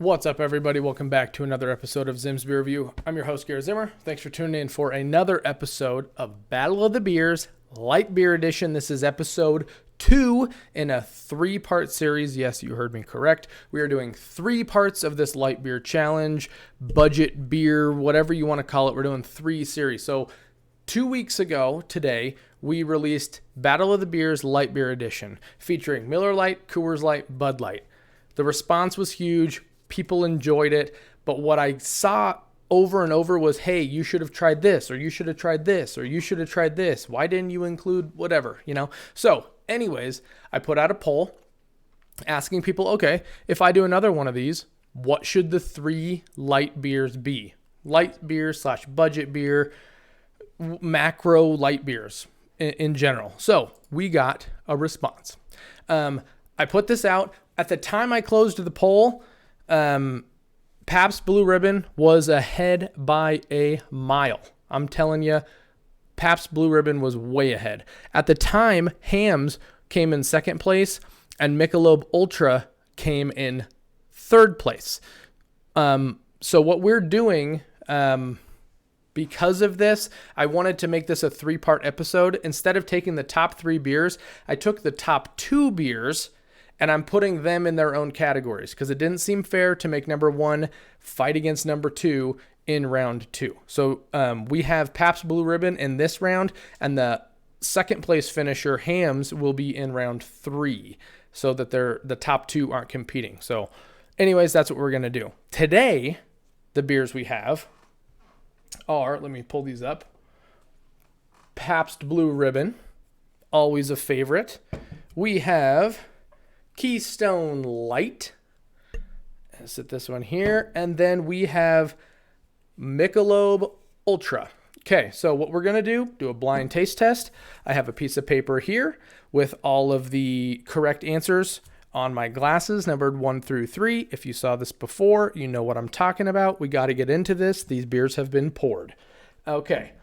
What's up, everybody? Welcome back to another episode of Zim's Beer Review. I'm your host, Garrett Zimmer. Thanks for tuning in for another episode of Battle of the Beers, Light Beer Edition. This is episode 2 in a 3-part series. Yes, you heard me correct. We are doing 3 parts of this light beer challenge, budget beer, whatever you want to call it. We're doing 3 series. So 2 weeks ago today, we released Battle of the Beers Light Beer Edition, featuring Miller Lite, Coors Light, Bud Light. The response was huge. People enjoyed it, but what I saw over and over was, hey, you should have tried this, or you should have tried this, or you should have tried this. Why didn't you include whatever, So anyways, I put out a poll asking people, okay, if I do another one of these, what should the 3 light beers be? Light beer / budget beer, macro light beers in general. So we got a response. I put this out. At the time I closed the poll, Pabst Blue Ribbon was ahead by a mile. I'm telling you, Pabst Blue Ribbon was way ahead. At the time, Hamm's came in second place and Michelob Ultra came in third place. So what we're doing, because of this, I wanted to make this a 3-part episode. Instead of taking the top 3 beers, I took the top 2 beers and I'm putting them in their own categories because it didn't seem fair to make number 1 fight against number 2 in round 2. So we have Pabst Blue Ribbon in this round, and the second place finisher, Hamm's, will be in round 3 so that the top 2 aren't competing. So anyways, that's what we're going to do. Today, the beers we have are, let me pull these up, Pabst Blue Ribbon, always a favorite. We have Keystone Light. I'll set this one here. And then we have Michelob Ultra. Okay, so what we're going to do a blind taste test. I have a piece of paper here with all of the correct answers on my glasses, numbered 1 through 3. If you saw this before, you know what I'm talking about. We got to get into this. These beers have been poured. Okay,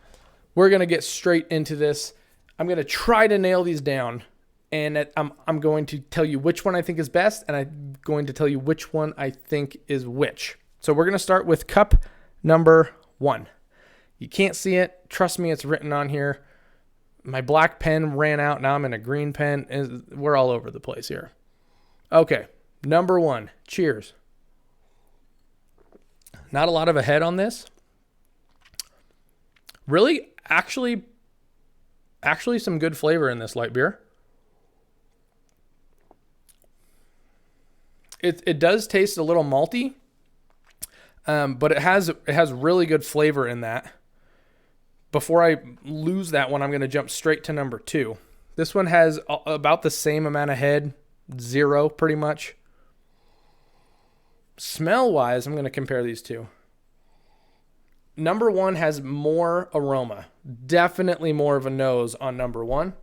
we're going to get straight into this. I'm going to try to nail these down. And I'm going to tell you which one I think is best, and I'm going to tell you which one I think is which. So we're going to start with cup number 1. You can't see it. Trust me, it's written on here. My black pen ran out. Now I'm in a green pen. We're all over the place here. Okay, number 1. Cheers. Not a lot of a head on this. Really, actually some good flavor in this light beer. It does taste a little malty, but it has really good flavor in that. Before I lose that one, I'm going to jump straight to number 2. This one has about the same amount of head, 0 pretty much. Smell-wise, I'm going to compare these two. Number 1 has more aroma, definitely more of a nose on number 1.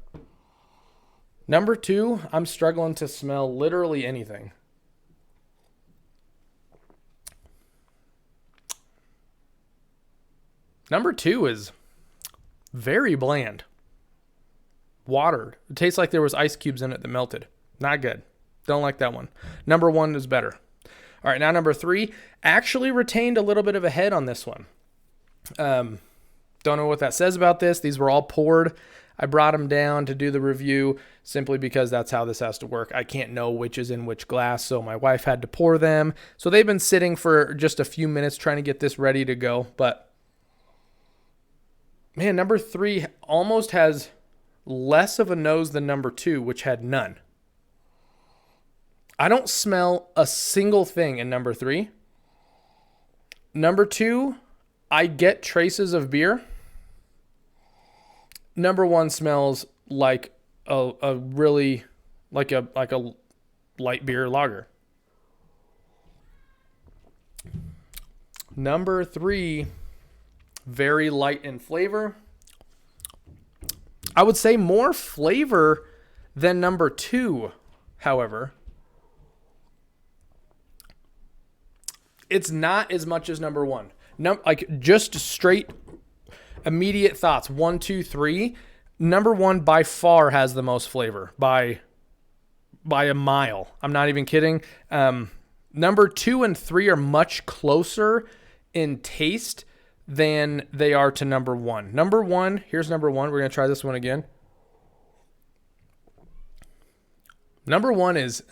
Number 2, I'm struggling to smell literally anything. Number 2 is very bland. Watered. It tastes like there was ice cubes in it that melted. Not good. Don't like that one. Number 1 is better. All right, now number 3 actually retained a little bit of a head on this one. Don't know what that says about this. These were all poured. I brought them down to do the review simply because that's how this has to work. I can't know which is in which glass, so my wife had to pour them. So they've been sitting for just a few minutes trying to get this ready to go, but man, number 3 almost has less of a nose than number 2, which had none. I don't smell a single thing in number 3. Number 2, I get traces of beer. Number 1 smells like a really like a light beer lager. Number 3, very light in flavor. I would say more flavor than number 2, however. It's not as much as number 1. Like just straight immediate thoughts. 1, 2, 3. Number 1 by far has the most flavor by a mile. I'm not even kidding. Number 2 and 3 are much closer in taste than they are to number 1. Number 1, here's number 1. We're going to try this one again. Number 1 is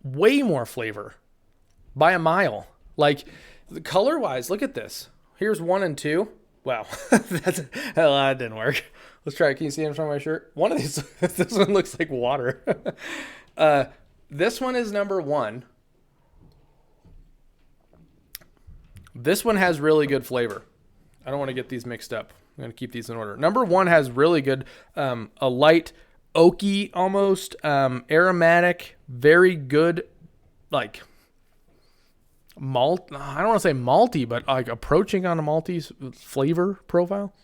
way more flavor by a mile. Like, color-wise, look at this. Here's 1 and 2. Wow, that didn't work. Let's try it. Can you see it from my shirt? One of these, this one looks like water. This one is number 1. This one has really good flavor. I don't want to get these mixed up. I'm going to keep these in order. Number 1 has really good, a light, oaky almost, aromatic, very good, like malt. I don't want to say malty, but like approaching on a malty flavor profile.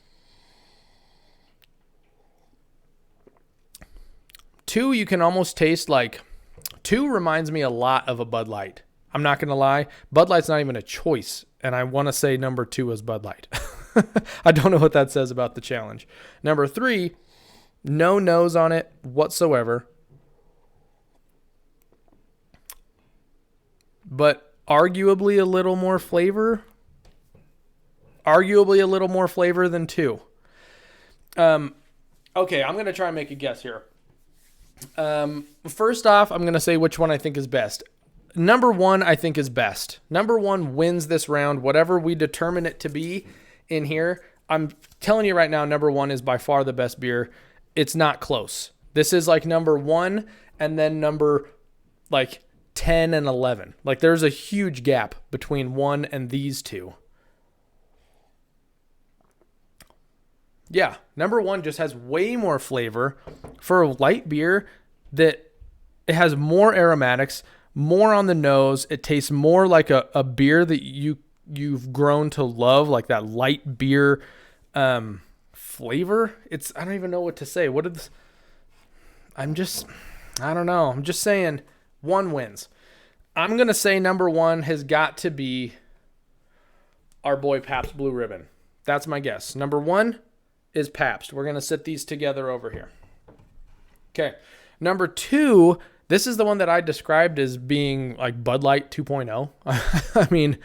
2, you can almost taste like, 2 reminds me a lot of a Bud Light. I'm not going to lie. Bud Light's not even a choice. And I want to say number 2 is Bud Light. I don't know what that says about the challenge. Number 3, no nose on it whatsoever. But arguably a little more flavor. Arguably a little more flavor than 2. Okay, I'm going to try and make a guess here. First off, I'm going to say which one I think is best. Number 1, I think, is best. Number 1 wins this round, whatever we determine it to be in here. I'm telling you right now, number 1 is by far the best beer. It's not close. This is like number 1 and then number like 10 and 11. Like there's a huge gap between 1 and these 2. Yeah, number 1 just has way more flavor for a light beer that it has more aromatics, more on the nose. It tastes more like a beer that you've grown to love, like that light beer flavor. I don't even know what to say. I don't know. I'm just saying 1 wins. I'm going to say number 1 has got to be our boy Pabst Blue Ribbon. That's my guess. Number 1 is Pabst. We're going to sit these together over here. Okay. Number 2, this is the one that I described as being like Bud Light 2.0. I mean,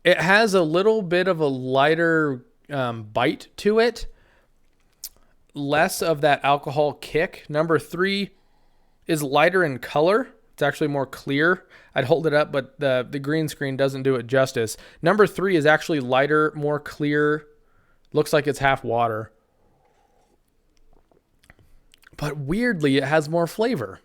it has a little bit of a lighter bite to it. Less of that alcohol kick. Number 3 is lighter in color. It's actually more clear. I'd hold it up, but the green screen doesn't do it justice. Number 3 is actually lighter, more clear. Looks like it's half water. But weirdly, it has more flavor.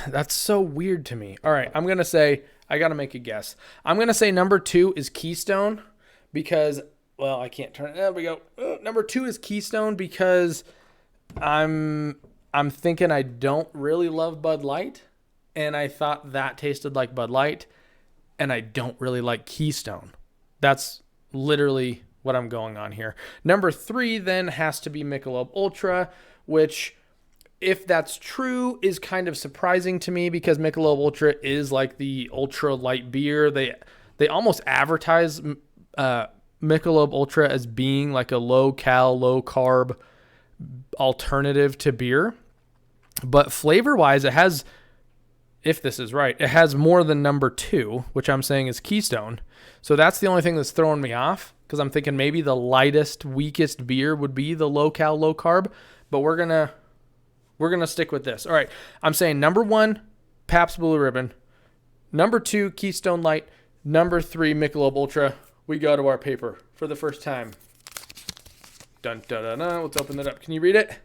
That's so weird to me. All right, I'm going to say, I got to make a guess. I'm going to say number 2 is Keystone because, well, I can't turn it. There we go. Number 2 is Keystone because I'm thinking I don't really love Bud Light, and I thought that tasted like Bud Light, and I don't really like Keystone. That's literally what I'm going on here. Number 3 then has to be Michelob Ultra, which, if that's true, is kind of surprising to me because Michelob Ultra is like the ultra light beer. They almost advertise Michelob Ultra as being like a low cal, low carb alternative to beer. But flavor wise, it has, if this is right, it has more than number 2, which I'm saying is Keystone. So that's the only thing that's throwing me off because I'm thinking maybe the lightest, weakest beer would be the low cal, low carb. But we're gonna stick with this. All right, I'm saying number 1, Pabst Blue Ribbon. Number 2, Keystone Light. Number 3, Michelob Ultra. We go to our paper for the first time. Dun dun dun dun. Let's open it up. Can you read it?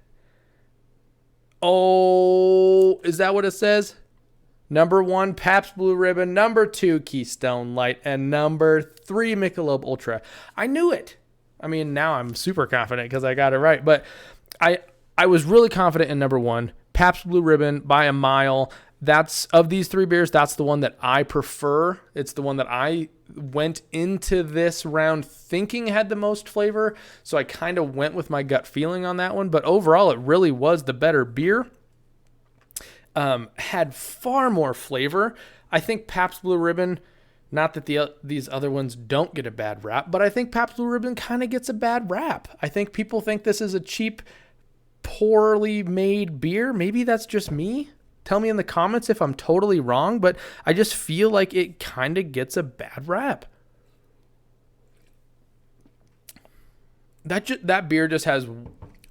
Oh, is that what it says? Number 1, Pabst Blue Ribbon. Number 2, Keystone Light. And number 3, Michelob Ultra. I knew it. I mean, now I'm super confident because I got it right. But I was really confident in number 1, Pabst Blue Ribbon by a mile. That's, of these 3 beers, that's the one that I prefer. It's the one that I went into this round thinking had the most flavor. So I kind of went with my gut feeling on that one. But overall, it really was the better beer. Had far more flavor. I think Pabst Blue Ribbon, not that these other ones don't get a bad rap, but I think Pabst Blue Ribbon kind of gets a bad rap. I think people think this is a cheap poorly made beer. Maybe that's just me. Tell me in the comments if I'm totally wrong, but I just feel like it kind of gets a bad rap. That beer just has,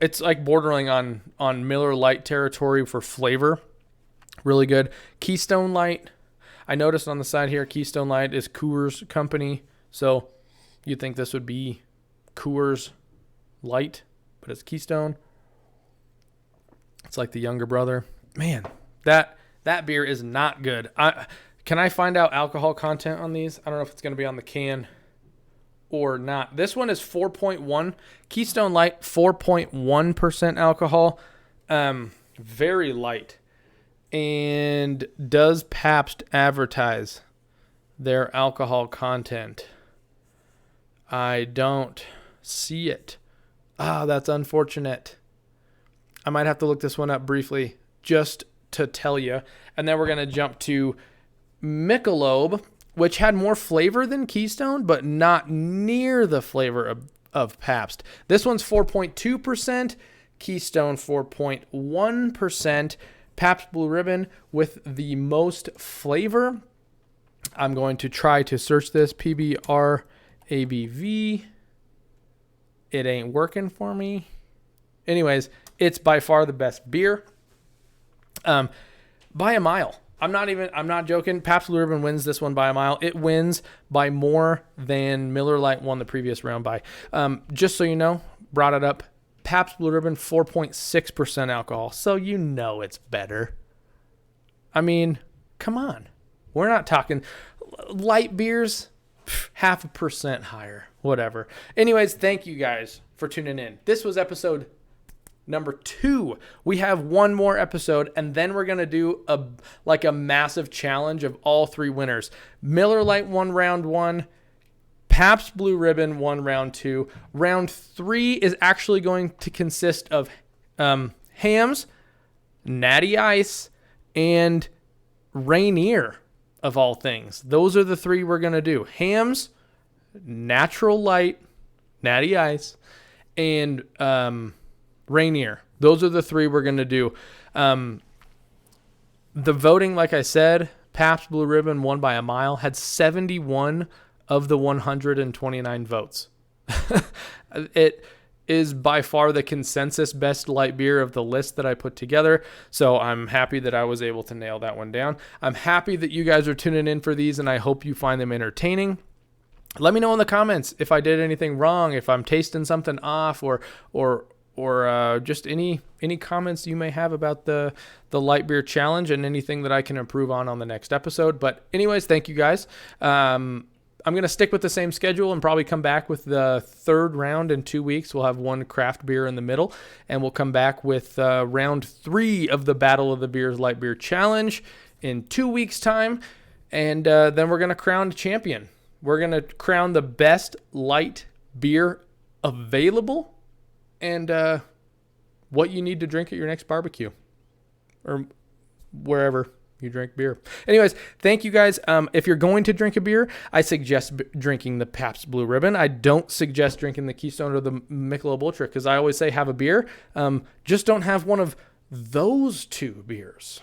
it's like bordering on Miller Lite territory for flavor. Really good. Keystone Light. I noticed on the side here, Keystone Light is Coors Company. So you'd think this would be Coors Light, but it's Keystone. It's like the younger brother. Man, that beer is not good. Can I find out alcohol content on these? I don't know if it's going to be on the can or not. This one is 4.1. Keystone Light, 4.1% alcohol. Very light. And does Pabst advertise their alcohol content? I don't see it. That's unfortunate. I might have to look this one up briefly just to tell you. And then we're going to jump to Michelob, which had more flavor than Keystone, but not near the flavor of Pabst. This one's 4.2%, Keystone 4.1%, Pabst Blue Ribbon with the most flavor. I'm going to try to search this, PBR ABV. It ain't working for me. Anyways, it's by far the best beer. By a mile. I'm not joking. Pabst Blue Ribbon wins this one by a mile. It wins by more than Miller Lite won the previous round by. Just so you know, brought it up. Pabst Blue Ribbon, 4.6% alcohol. So you know it's better. I mean, come on. We're not talking light beers, 0.5% higher. Whatever. Anyways, thank you guys for tuning in. This was episode number 2. We have one more episode, and then we're going to do a massive challenge of all 3 winners. Miller Lite won round 1. Pabst Blue Ribbon won round 2. Round 3 is actually going to consist of Hamm's, Natty Ice, and Rainier, of all things. Those are the 3 we're going to do. Hamm's, Natural Light, Natty Ice, and Rainier. Those are the 3 we're going to do. The voting, like I said, Pabst Blue Ribbon won by a mile, had 71 of the 129 votes. It is by far the consensus best light beer of the list that I put together. So I'm happy that I was able to nail that one down. I'm happy that you guys are tuning in for these, and I hope you find them entertaining. Let me know in the comments if I did anything wrong, if I'm tasting something off, or just any comments you may have about the light beer challenge and anything that I can improve on the next episode. But anyways, thank you guys. I'm going to stick with the same schedule and probably come back with the 3rd round in 2 weeks. We'll have one craft beer in the middle, and we'll come back with round 3 of the Battle of the Beers Light Beer Challenge in 2 weeks' time. And then we're going to crown a champion. We're going to crown the best light beer available and what you need to drink at your next barbecue or wherever you drink beer. Anyways, thank you guys. If you're going to drink a beer, I suggest drinking the Pabst Blue Ribbon. I don't suggest drinking the Keystone or the Michelob Ultra because I always say have a beer. Just don't have one of those 2 beers.